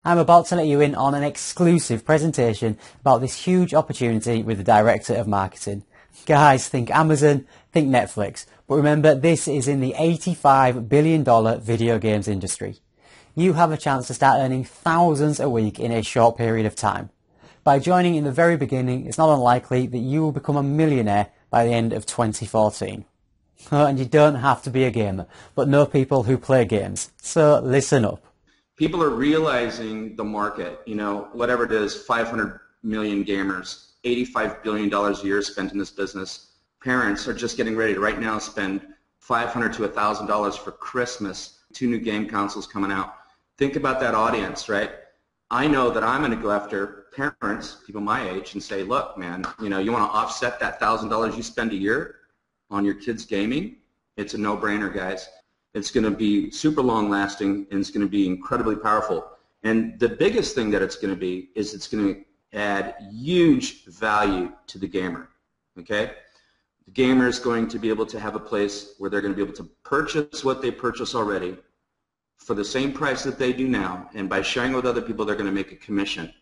I'm about to let you in on an exclusive presentation about this huge opportunity with the Director of Marketing. Guys, think Amazon, think Netflix, but remember this is in the $85 billion video games industry. You have a chance to start earning thousands a week in a short period of time. By joining in the very beginning, it's not unlikely that you will become a millionaire by the end of 2014. And you don't have to be a gamer, but know people who play games, so listen up. People are realizing the market, whatever it is, 500 million gamers, $85 billion a year spent in this business. Parents are just getting ready to right now spend $500 to $1,000 for Christmas, 2 new game consoles coming out. Think about that audience, right? I know that I'm going to go after parents, people my age, and say, look, man, you want to offset that $1,000 you spend a year on your kids' gaming? It's a no-brainer, guys. It's going to be super long-lasting, and it's going to be incredibly powerful. And the biggest thing that it's going to be is it's going to add huge value to the gamer, okay? The gamer is going to be able to have a place where they're going to be able to purchase what they purchase already for the same price that they do now, and by sharing with other people, they're going to make a commission.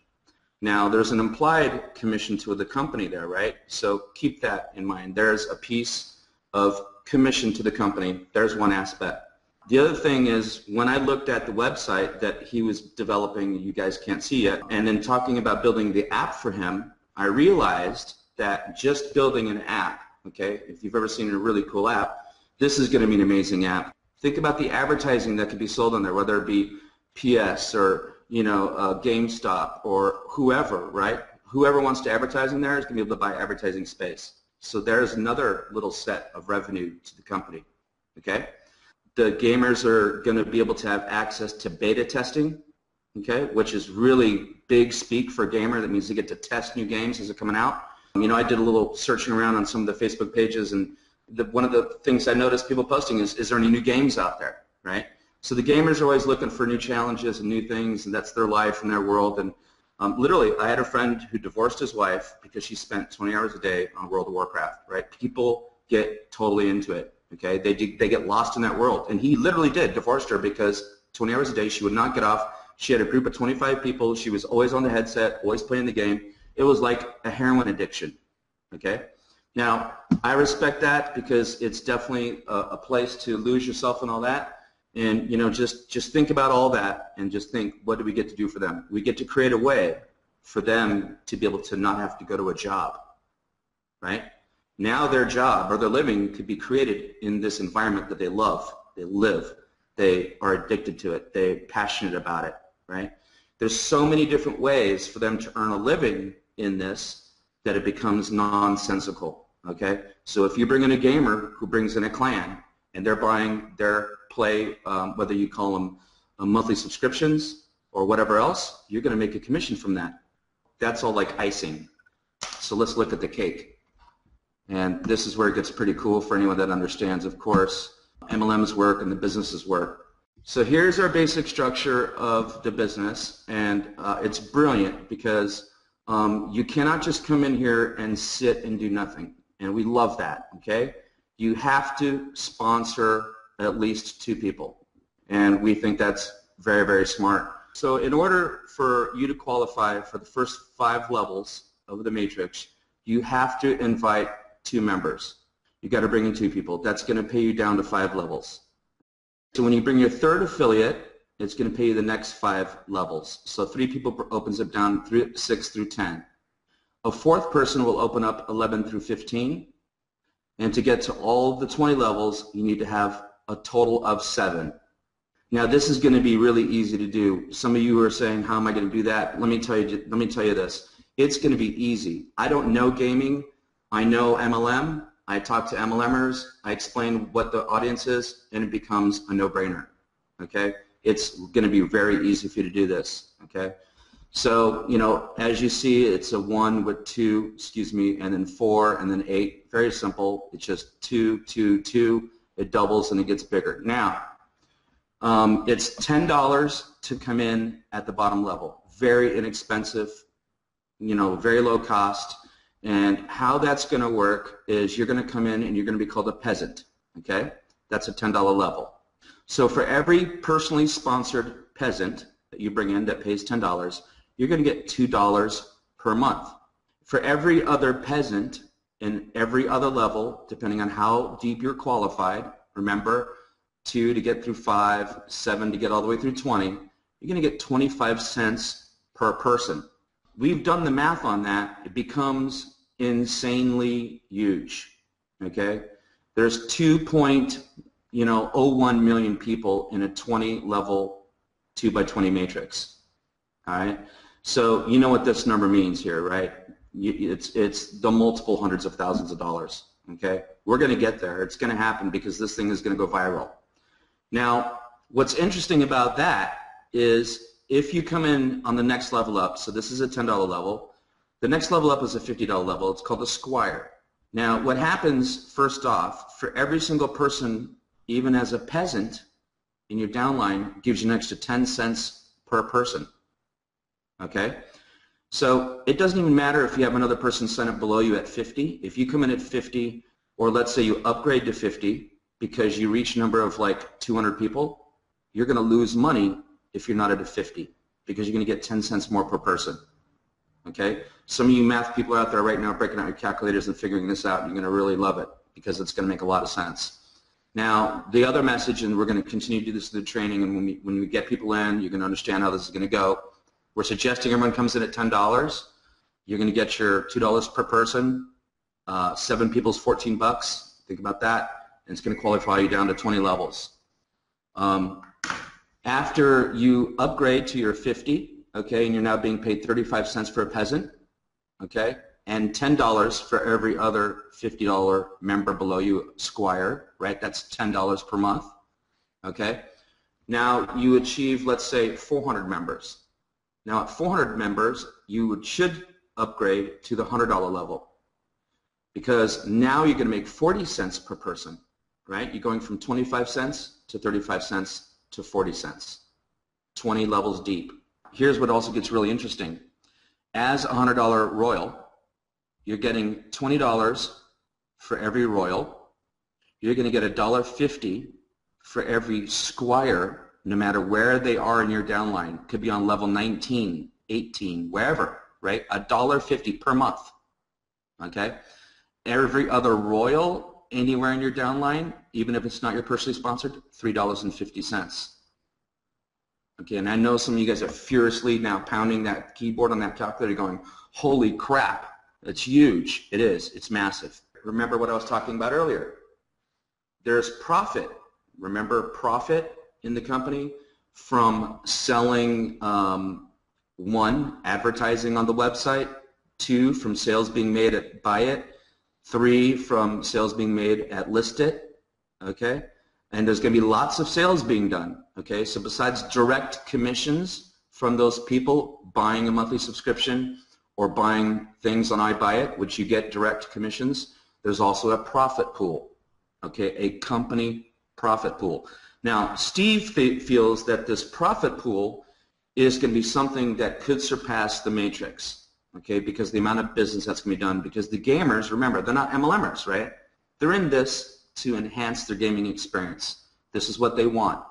Now, there's an implied commission to the company there, right? So keep that in mind. There's a piece of commission to the company. There's one aspect. The other thing is, when I looked at the website that he was developing, you guys can't see yet, and then talking about building the app for him, I realized that just building an app, okay, if you've ever seen a really cool app, this is going to be an amazing app. Think about the advertising that could be sold on there, whether it be PS or GameStop or whoever, right? Whoever wants to advertise in there is going to be able to buy advertising space. So there's another little set of revenue to the company, okay? The gamers are going to be able to have access to beta testing, okay, which is really big speak for a gamer. That means they get to test new games as they're coming out. I did a little searching around on some of the Facebook pages, and one of the things I noticed people posting is there any new games out there, right? So the gamers are always looking for new challenges and new things, and that's their life and their world. And literally, I had a friend who divorced his wife because she spent 20 hours a day on World of Warcraft, right? People get totally into it, okay? They get lost in that world. And he literally did, divorced her because 20 hours a day, she would not get off. She had a group of 25 people. She was always on the headset, always playing the game. It was like a heroin addiction, okay? Now, I respect that because it's definitely a place to lose yourself and all that. And just think about all that and just think, what do we get to do for them? We get to create a way for them to be able to not have to go to a job, right? Now their job or their living could be created in this environment that they love, they live, they are addicted to it, they're passionate about it, right? There's so many different ways for them to earn a living in this that it becomes nonsensical, okay? So if you bring in a gamer who brings in a clan and they're buying their play, whether you call them monthly subscriptions or whatever else, you're going to make a commission from that. That's all like icing. So let's look at the cake. And this is where it gets pretty cool for anyone that understands, of course, MLMs work and the businesses work. So here's our basic structure of the business, and it's brilliant because you cannot just come in here and sit and do nothing, and we love that, okay? You have to sponsor at least 2 people, and we think that's very, very smart. So in order for you to qualify for the first 5 levels of the matrix, you have to invite 2 members. You got to bring in 2 people. That's going to pay you down to 5 levels. So when you bring your 3rd affiliate, it's going to pay you the next 5 levels. So 3 people opens it down through 6 through 10. A 4th person will open up 11 through 15. And to get to all of the 20 levels, you need to have a total of 7. Now this is going to be really easy to do. Some of you are saying, how am I going to do that? Let me tell you this. It's going to be easy. I don't know gaming. I know MLM. I talk to MLMers. I explain what the audience is, and it becomes a no-brainer. Okay? It's going to be very easy for you to do this. Okay? So, as you see, it's a 1 with 2, and then 4, and then 8. Very simple. It's just 2, 2, 2. It doubles and it gets bigger. Now, it's $10 to come in at the bottom level. Very inexpensive, very low cost. And how that's going to work is you're going to come in and you're going to be called a peasant. Okay? That's a $10 level. So for every personally sponsored peasant, that you bring in that pays $10, you're going to get $2 per month. For every other peasant in every other level, depending on how deep you're qualified, remember, 2 to get through 5, 7 to get all the way through 20, you're going to get 25 cents per person. We've done the math on that. It becomes insanely huge. Okay? There's 2.01 million people in a 20-level 2x20 matrix. All right? So you know what this number means here, right? It's the multiple hundreds of thousands of dollars. Okay? We're going to get there. It's going to happen because this thing is going to go viral. Now, what's interesting about that is if you come in on the next level up, so this is a $10 level, the next level up is a $50 level. It's called a Squire. Now, what happens, first off, for every single person, even as a peasant, in your downline, gives you an extra 10 cents per person. Okay? So it doesn't even matter if you have another person sign up below you at 50. If you come in at 50, or let's say you upgrade to 50 because you reach a number of like 200 people, you're going to lose money if you're not at a 50 because you're going to get 10 cents more per person. Okay? Some of you math people out there right now breaking out your calculators and figuring this out, and you're going to really love it because it's going to make a lot of sense. Now, the other message, and we're going to continue to do this through the training, and when we get people in, you're going to understand how this is going to go. We're suggesting everyone comes in at $10. You're going to get your $2 per person. 7 people's $14. Think about that. And it's going to qualify you down to 20 levels. After you upgrade to your 50, okay, and you're now being paid 35 cents for a peasant, okay, and $10 for every other $50 member below you, Squire, right? That's $10 per month, okay? Now you achieve, let's say, 400 members. Now at 400 members, you should upgrade to the $100 level because now you're going to make 40 cents per person, right? You're going from 25 cents to 35 cents to 40 cents, 20 levels deep. Here's what also gets really interesting. As a $100 Royal, you're getting $20 for every Royal. You're going to get $1.50 for every Squire, no matter where they are in your downline. Could be on level 19, 18, wherever, right? $1.50 per month, okay? Every other Royal, anywhere in your downline, even if it's not your personally sponsored, $3.50. Okay, and I know some of you guys are furiously now pounding that keyboard on that calculator going, holy crap, that's huge. It is. It's massive. Remember what I was talking about earlier. There's profit. Remember profit in the company from selling, 1, advertising on the website, 2, from sales being made at buy it, 3, from sales being made at list it, okay? And there's going to be lots of sales being done, okay? So besides direct commissions from those people buying a monthly subscription or buying things on iBuyIt, which you get direct commissions, there's also a profit pool, okay? A company profit pool. Now, Steve feels that this profit pool is going to be something that could surpass the Matrix, okay, because the amount of business that's going to be done, because the gamers, remember, they're not MLMers, right? They're in this to enhance their gaming experience. This is what they want.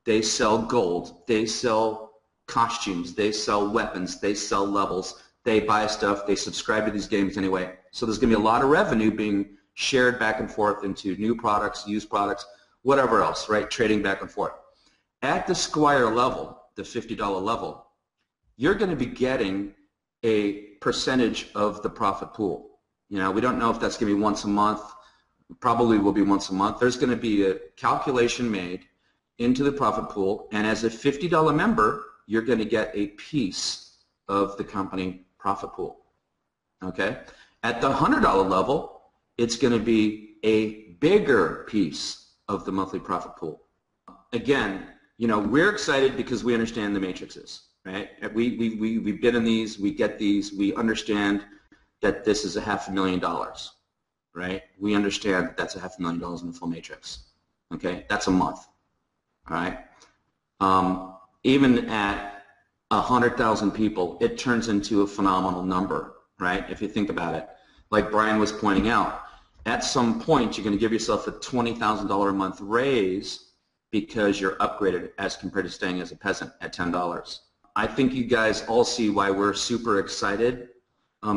They sell gold. They sell costumes. They sell weapons. They sell levels. They buy stuff. They subscribe to these games anyway. So there's going to be a lot of revenue being shared back and forth into new products, used products, whatever else, right? Trading back and forth. At the Squire level, the $50 level, you're going to be getting a percentage of the profit pool. You know, we don't know if that's going to be once a month. Probably will be once a month. There's going to be a calculation made into the profit pool, and as a $50 member, you're going to get a piece of the company profit pool. Okay? At the $100 level, it's going to be a bigger piece of the monthly profit pool. Again, you know, we're excited because we understand the matrices, right? We've been in these, we get these, we understand that this is $500,000, right? We understand that that's $500,000 in the full matrix, okay? That's a month, all right? Even at 100,000 people, it turns into a phenomenal number, right? If you think about it. Like Brian was pointing out, at some point you're going to give yourself a $20,000 a month raise because you're upgraded as compared to staying as a peasant at $10. I think you guys all see why we're super excited,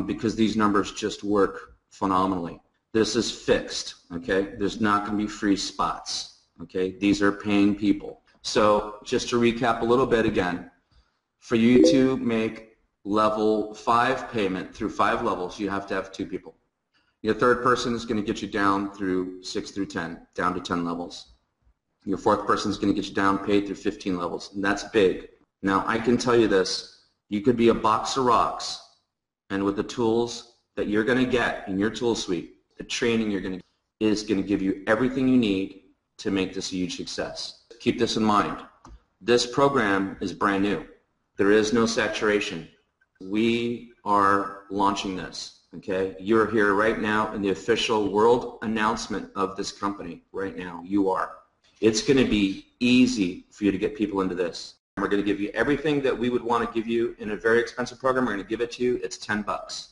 because these numbers just work phenomenally. This is fixed, okay? There's not going to be free spots, okay? These are paying people. So just to recap a little bit again, for you to make level 5 payment through 5 levels, you have to have 2 people. Your third person is going to get you down through 6 through 10, down to 10 levels. Your fourth person is going to get you down paid through 15 levels, and that's big. Now, I can tell you this, you could be a box of rocks, and with the tools that you're going to get in your tool suite, the training you're going to get is going to give you everything you need to make this a huge success. Keep this in mind. This program is brand new. There is no saturation. We are launching this, okay? You're here right now in the official world announcement of this company right now. You are. It's going to be easy for you to get people into this. We're going to give you everything that we would want to give you in a very expensive program. We're going to give it to you. It's $10,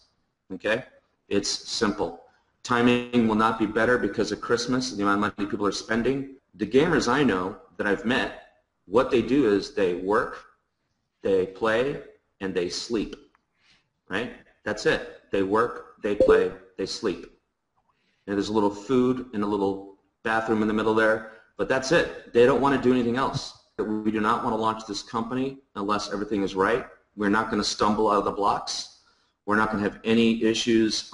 okay? It's simple. Timing will not be better because of Christmas and the amount of money people are spending. The gamers I know that I've met, what they do is they work, they play, and they sleep, right? That's it. They work, they play, they sleep. And there's a little food and a little bathroom in the middle there, but that's it. They don't want to do anything else. We do not want to launch this company unless everything is right. We're not going to stumble out of the blocks. We're not going to have any issues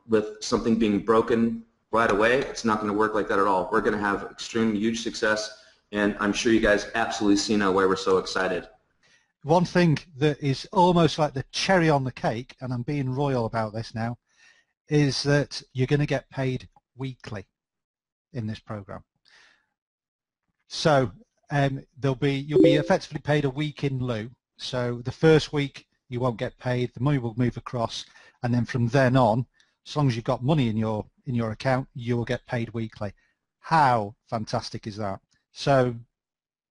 with something being broken right away. It's not going to work like that at all. We're going to have extreme, huge success, and I'm sure you guys absolutely see now why we're so excited. One thing that is almost like the cherry on the cake, and I'm being royal about this now, is that you're going to get paid weekly in this program. So you'll be effectively paid a week in lieu. So the first week you won't get paid, the money will move across, and then from then on, as long as you've got money in your account, you will get paid weekly. How fantastic is that? So,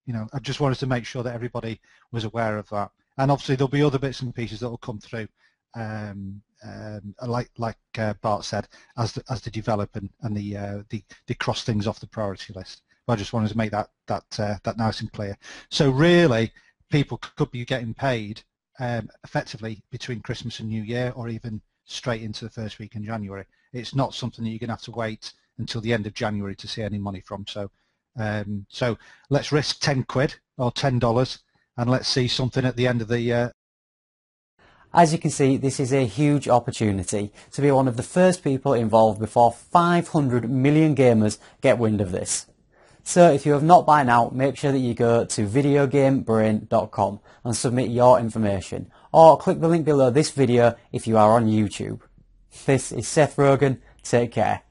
you know, I just wanted to make sure that everybody was aware of that. And obviously there'll be other bits and pieces that will come through, like Bart said, as they develop and they cross things off the priority list. But I just wanted to make that nice and clear. So really, people could be getting paid effectively between Christmas and New Year, or even straight into the first week in January. It's not something that you're going to have to wait until the end of January to see any money from. So let's risk 10 quid or $10 and let's see something at the end of the year. As you can see, this is a huge opportunity to be one of the first people involved before 500 million gamers get wind of this. So if you have not by now, make sure that you go to videogamebrain.com and submit your information, or click the link below this video if you are on YouTube. This is Seth Rogen. Take care.